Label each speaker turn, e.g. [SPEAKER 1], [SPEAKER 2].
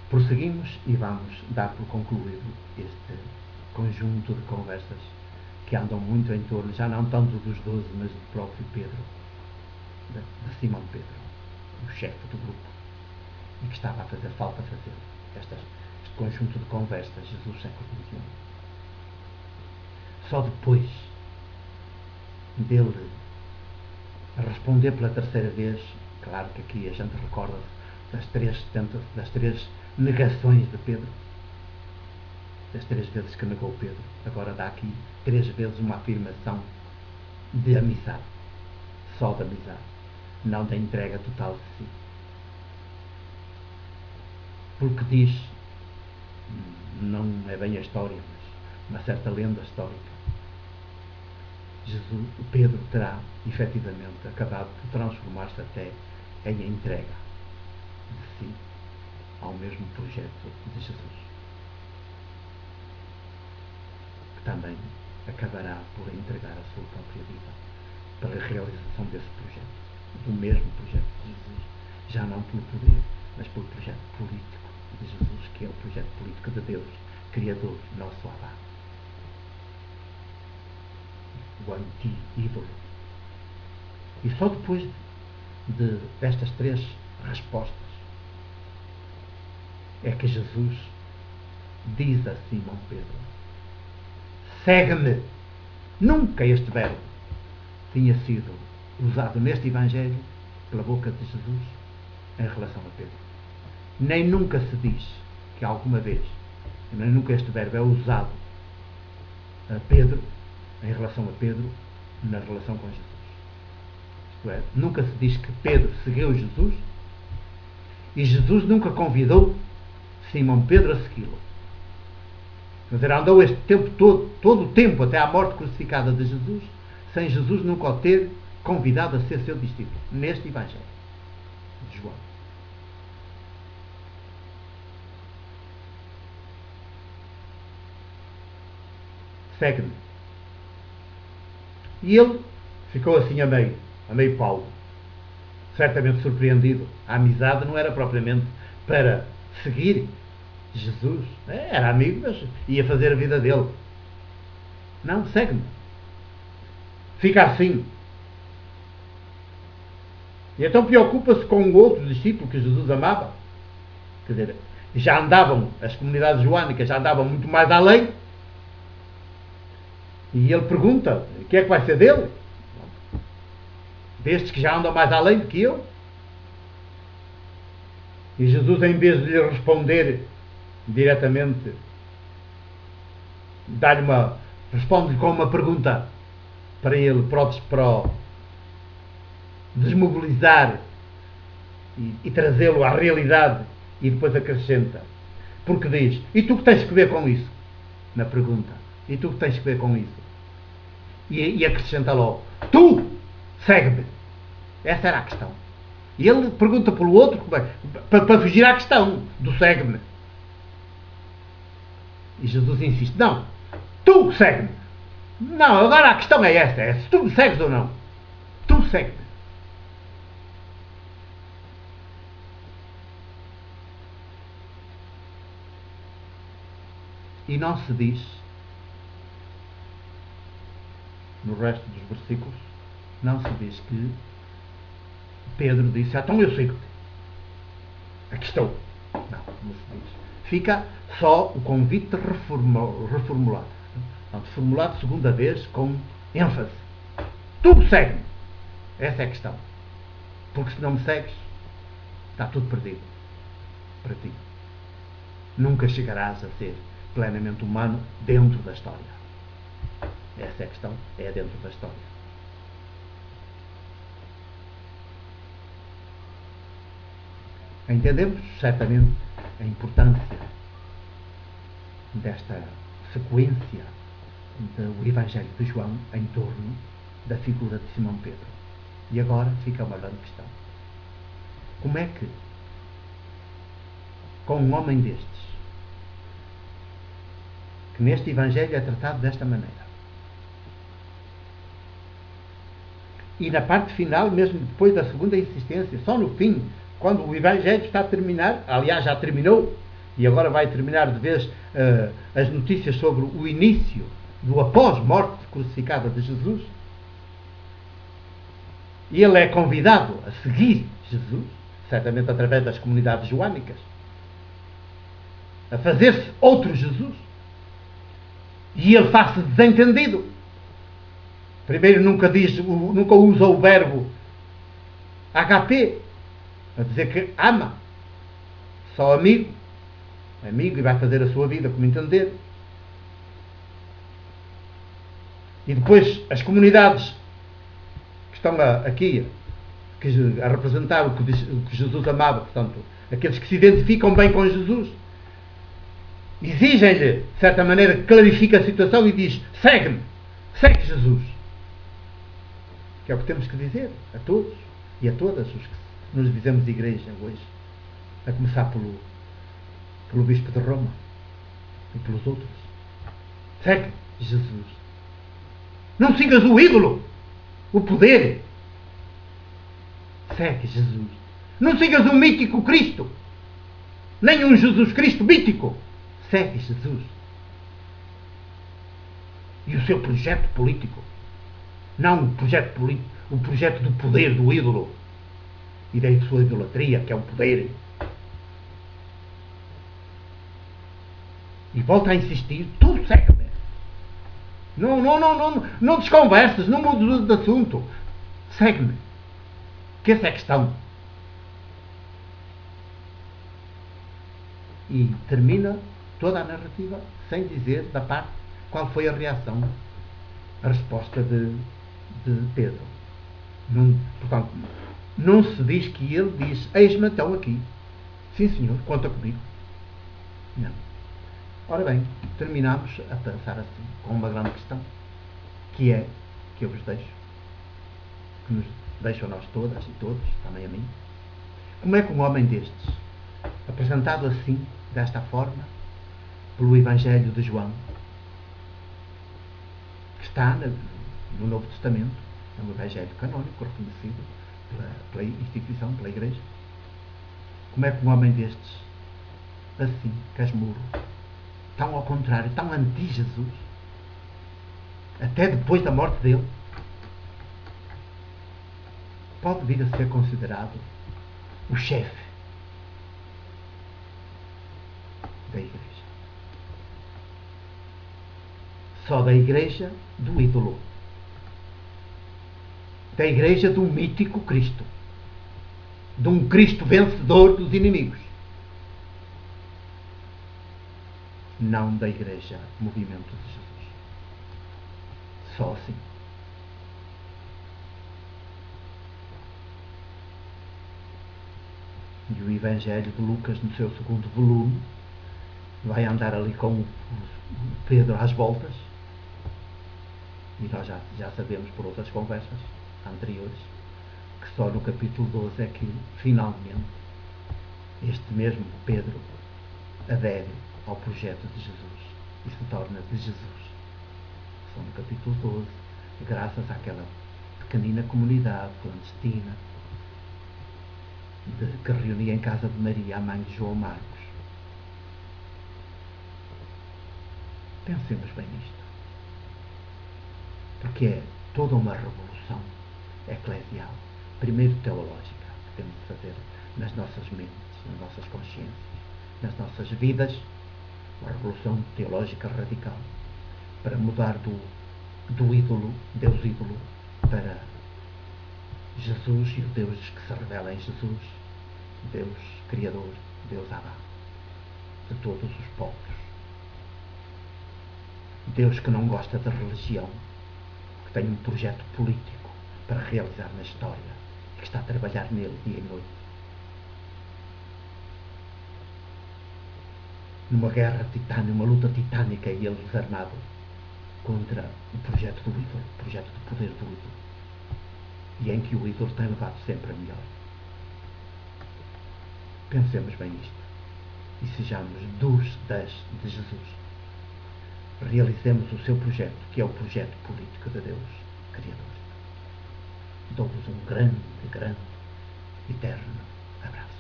[SPEAKER 1] Prosseguimos e vamos dar por concluído este conjunto de conversas que andam muito em torno, já não tanto dos 12, mas do próprio Pedro, de Simão Pedro, o chefe do grupo, e que estava a fazer falta fazer este conjunto de conversas, Jesus século XXI. Só depois dele responder pela terceira vez, claro que aqui a gente recorda das três negações de Pedro, das 3 vezes que negou Pedro. Agora dá aqui 3 vezes uma afirmação de amizade, só de amizade, não da entrega total de si. Porque diz, não é bem a história, mas uma certa lenda histórica, Pedro terá efetivamente acabado por transformar-se até em entrega de si ao mesmo projeto de Jesus, que também acabará por entregar a sua própria vida para a realização desse projeto, do mesmo projeto de Jesus, já não pelo poder, mas pelo projeto político de Jesus, que é o projeto político de Deus, Criador, nosso Abba, o anti-ídolo. E só depois destas 3 respostas é que Jesus diz a Simão Pedro: segue-me. Nunca este verbo tinha sido usado neste Evangelho pela boca de Jesus em relação a Pedro. Nem nunca se diz que alguma vez, nem nunca este verbo é usado a Pedro, em relação a Pedro, na relação com Jesus. Isto é, nunca se diz que Pedro seguiu Jesus e Jesus nunca convidou Simão Pedro a segui-lo. Quer dizer, andou este tempo todo o tempo até à morte crucificada de Jesus, sem Jesus nunca o ter convidado a ser seu discípulo, neste Evangelho de João. Segue-me. E ele ficou assim a meio Paulo, certamente surpreendido. A amizade não era propriamente para seguir Jesus, era amigo, mas ia fazer a vida dele. Não, segue-me. Fica assim. E então preocupa-se com o outro discípulo que Jesus amava. Quer dizer, já andavam, as comunidades joânicas já andavam muito mais além. E ele pergunta: o que é que vai ser dele? Destes que já andam mais além do que eu? E Jesus, em vez de lhe responder diretamente, responde-lhe com uma pergunta para ele, para desmobilizar e trazê-lo à realidade, e depois acrescenta. Porque diz: e tu que tens que ver com isso? Na pergunta: e tu que tens que ver com isso? E acrescenta logo: tu, segue-me. Essa era a questão. E ele pergunta pelo outro, para fugir à questão do segue-me. E Jesus insiste: não, tu segue-me. Não, agora a questão é esta: é se tu me segues ou não. Tu segue-me. E não se diz, no resto dos versículos, não se diz que Pedro disse: então eu sigo-te, aqui estou. Não se diz. Fica só o convite reformulado. Formulado segunda vez com ênfase: tu segue-me. Essa é a questão. Porque se não me segues, está tudo perdido para ti. Nunca chegarás a ser plenamente humano dentro da história. Essa é a questão, é dentro da história. Entendemos certamente a importância desta sequência do Evangelho de João em torno da figura de Simão Pedro. E agora fica uma grande questão: como é que, com um homem destes, que neste Evangelho é tratado desta maneira, e na parte final, mesmo depois da segunda insistência, só no fim, quando o Evangelho está a terminar, aliás já terminou, E agora vai terminar de vez as notícias sobre o início do após-morte crucificada de Jesus. E ele é convidado a seguir Jesus, certamente através das comunidades joânicas, a fazer-se outro Jesus. E ele faz-se desentendido. Primeiro nunca usa o verbo HP, a dizer que ama, só amigo e vai fazer a sua vida como entender. E depois as comunidades que estão aqui a representar o que Jesus amava, portanto, aqueles que se identificam bem com Jesus, exigem-lhe, de certa maneira, que clarifique a situação e diz: segue-me, segue Jesus. Que é o que temos que dizer a todos e a todas os que nos dizemos de igreja hoje, a começar pelo Bispo de Roma e pelos outros. Segue Jesus. Não sigas o ídolo, o poder. Segue Jesus. Não sigas um mítico Cristo, nem um Jesus Cristo mítico. Segue Jesus. E o seu projeto político. Não o projeto político, o projeto do poder do ídolo e da sua idolatria, que é o poder. E volta a insistir: tu segue-me. Não desconverses, não mudes de assunto. Segue-me. Que essa é a questão. E termina toda a narrativa sem dizer da parte qual foi a reação, a resposta de Pedro. Portanto, não se diz que ele diz: eis-me então aqui. Sim, senhor, conta comigo. Não. Ora bem, terminamos a pensar assim, com uma grande questão, que é, que eu vos deixo, que nos deixa a nós todas e todos, também a mim. Como é que um homem destes, apresentado assim, desta forma, pelo Evangelho de João, que está no Novo Testamento, é um Evangelho canónico, reconhecido pela instituição, pela Igreja, como é que um homem destes, assim, casmurro, tão ao contrário, tão anti-Jesus, até depois da morte dele, pode vir a ser considerado o chefe da Igreja. Só da Igreja do ídolo. Da Igreja do mítico Cristo. De um Cristo vencedor dos inimigos. Não da Igreja Movimento de Jesus. Só assim. E o Evangelho de Lucas, no seu segundo volume, vai andar ali com o Pedro às voltas. E nós já sabemos por outras conversas anteriores que só no capítulo 12 é que finalmente este mesmo Pedro adere ao projeto de Jesus e se torna de Jesus. Só no capítulo 12, graças àquela pequenina comunidade clandestina que reunia em casa de Maria, a mãe de João Marcos. Pensemos bem nisto, porque é toda uma revolução eclesial, primeiro teológica, que temos de fazer nas nossas mentes, nas nossas consciências, nas nossas vidas, uma revolução teológica radical, para mudar do ídolo, Deus ídolo, para Jesus e o Deus que se revela em Jesus, Deus Criador, Deus Abba, de todos os povos. Deus que não gosta da religião, que tem um projeto político para realizar na história, que está a trabalhar nele dia e noite. Numa guerra titânica, uma luta titânica, e ele desarmado contra o projeto do ídolo, o projeto do poder do ídolo, e em que o ídolo tem levado sempre a melhor. Pensemos bem isto e sejamos das de Jesus. Realizemos o seu projeto, que é o projeto político de Deus Criador. Dou-vos um grande, eterno abraço.